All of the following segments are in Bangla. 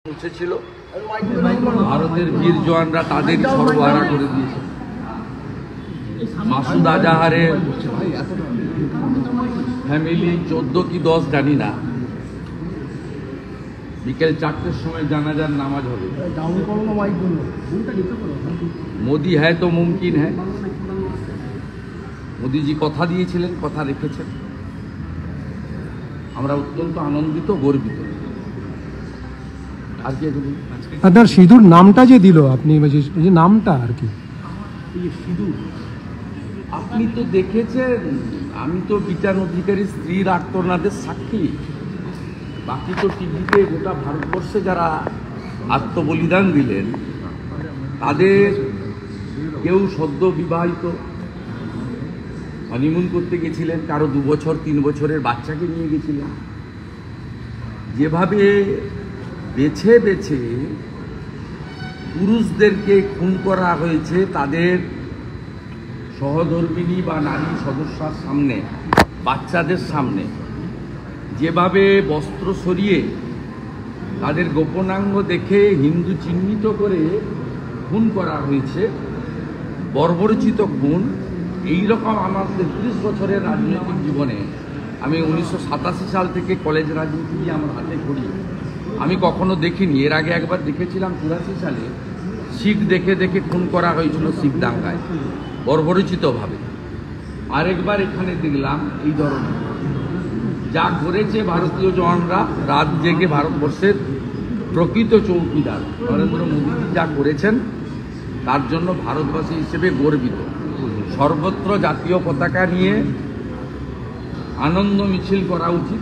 পৌঁছেছিল ভারতের বীর জওয়ানরা তাদের সর্বহারা করে দিয়েছে। মাসুদ আজাহারের ফ্যামিলি 14 কি 10 জানি না, বিকেল 4টের সময় জানাজার নামাজ হবে। মোদি হ্যায় তো মুমকিন হ্যায়। মোদিজি কথা দিয়েছিলেন, কথা রেখেছেন। আমরা অত্যন্ত আনন্দিত, গর্বিত। আর কি আপনার সিঁদুর নামটা যে দিল আপনি, যে নামটা আর কি সিঁদুর আপনি তো দেখেছেন, আমি তো বিচার অধিকারী স্ত্রীর আর্তনাদের সাক্ষী। বাকি তো টিভিতে গোটা ভারতবর্ষে যারা আত্মবলিদান দিলেন তাদের কেউ সদ্য বিবাহিত, হানিমুন করতে গেছিলেন, কারো 2 বছর 3 বছরের বাচ্চাকে নিয়ে গেছিলেন। যেভাবে বেছে বেছে পুরুষদেরকে খুন করা হয়েছে তাদের সহধর্মিণী বা নারী সদস্যার সামনে, বাচ্চাদের সামনে, যেভাবে বস্ত্র সরিয়ে তাদের গোপনাঙ্গ দেখে হিন্দু চিহ্নিত করে খুন করা হয়েছে, বর্বরচিত খুন। এইরকম আমার 33 বছরের রাজনৈতিক জীবনে, আমি 1987 সাল থেকে কলেজ রাজনীতি দিয়ে আমার হাতে ঘড়ি, আমি কখনো দেখিনি। এর আগে একবার দেখেছিলাম 84 সালে, শিখ দেখে দেখে খুন করা হয়েছিল শিখ দাঙ্গায় বর্বরচিতভাবে। আরেকবার এখানে দেখলাম এই ধরনের যা করেছে ভারতীয় জওয়ানরা, রাত জেগে ভারতবর্ষের প্রকৃত চৌকিদার নরেন্দ্র মোদীজি যা করেছেন তার জন্য ভারতবাসী হিসেবে গর্বিত। সর্বত্র জাতীয় পতাকা নিয়ে আনন্দ মিছিল করা উচিত।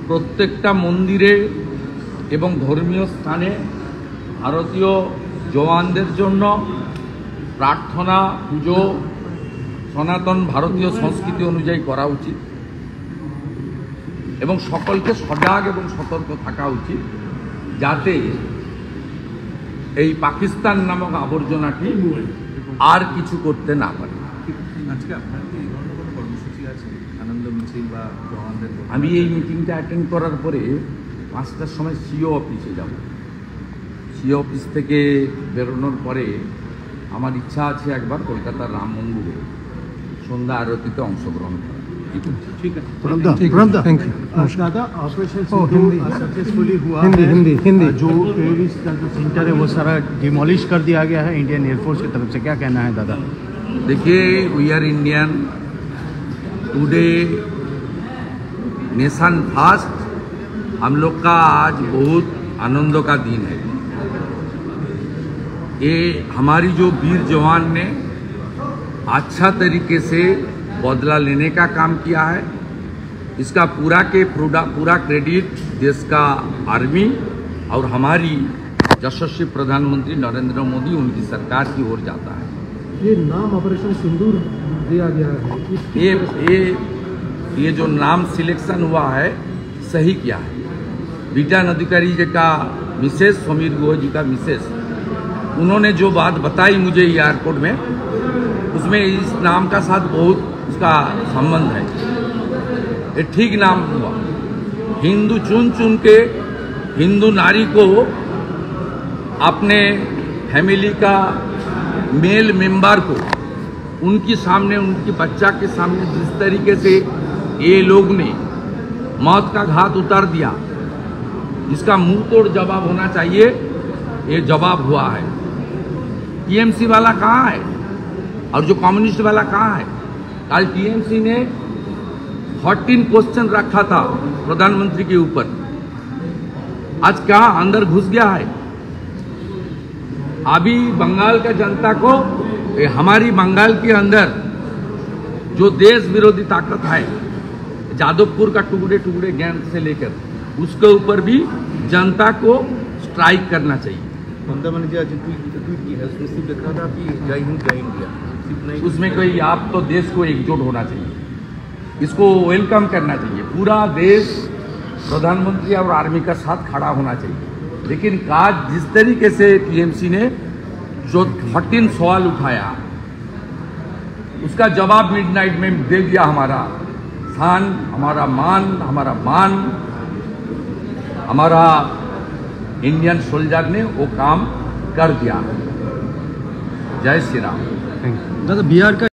প্রত্যেকটা মন্দিরে এবং ধর্মীয় স্থানে ভারতীয় জওয়ানদের জন্য প্রার্থনা, পুজো সনাতন ভারতীয় সংস্কৃতি অনুযায়ী করা উচিত এবং সকলকে সজাগ এবং সতর্ক থাকা উচিত যাতে এই পাকিস্তান নামক আবর্জনাটি আর কিছু করতে না পারে। আমি এই মিটিংটা অ্যাটেন্ড করার পরে 5টার সময় সিও অফিসে যাব। সিও অফিস থেকে বেরোনোর পরে আমার ইচ্ছা আছে একবার কলকাতার রাম মন্দিরে সন্ধ্যা আরতিতে অংশগ্রহণ করা। ठीक है, थैंक यू। दादा ऑपरेशन सक्सेसफुली हुआ है। हिंदी जो टेररिस्ट का जो सेंटर है वो सारा डिमोलिश कर दिया गया है इंडियन एयरफोर्स की तरफ से, क्या कहना है दादा? देखिए, we are Indian, today nation first. हम लोग का आज बहुत आनंद का दिन है। ये हमारी जो वीर जवान ने अच्छा तरीके से बदला लेने का काम किया है, इसका पूरा क्रेडिट देश का आर्मी और हमारी यशस्वी प्रधानमंत्री नरेंद्र मोदी, उनकी सरकार की ओर जाता है। ये नाम ऑपरेशन सिंदूर दिया गया है, ये जो नाम सिलेक्शन हुआ है सही किया है। बीटा अधिकारी जी का मिसेस, समीर गुह जी का मिसेस, उन्होंने जो बात बताई मुझे एयरपोर्ट में, उसमें इस नाम का साथ बहुत उसका संबंध है। ये ठीक नाम हुआ। हिंदू चुन चुन के हिंदू नारी को अपने फैमिली का मेल मेंबर को उनके सामने, उनकी बच्चा के सामने जिस तरीके से ये लोग ने मौत का घात उतार दिया, इसका मुंह तोड़ जवाब होना चाहिए। ये जवाब हुआ है। टीएमसी वाला कहाँ है और जो कम्युनिस्ट वाला कहाँ है? कल टीएमसी ने 14 क्वेश्चन रखा था प्रधानमंत्री के ऊपर, आज कहाँ अंदर घुस गया है। अभी बंगाल का जनता को, हमारी बंगाल के अंदर जो देश विरोधी ताकत है, जादवपुर का टुकड़े टुकड़े गैंग से लेकर उसके ऊपर भी जनता को स्ट्राइक करना चाहिए। उसमें कोई, आप तो देश को एकजुट होना चाहिए, इसको वेलकम करना चाहिए। पूरा देश प्रधानमंत्री और आर्मी का साथ खड़ा होना चाहिए। लेकिन आज जिस तरीके से टीएमसी ने जो 14 सवाल उठाया, उसका जवाब मिडनाइट में दे दिया। हमारा स्थान, हमारा मान, हमारा इंडियन सोल्जर ने वो काम कर दिया। जय श्री राम। दादा बिहार का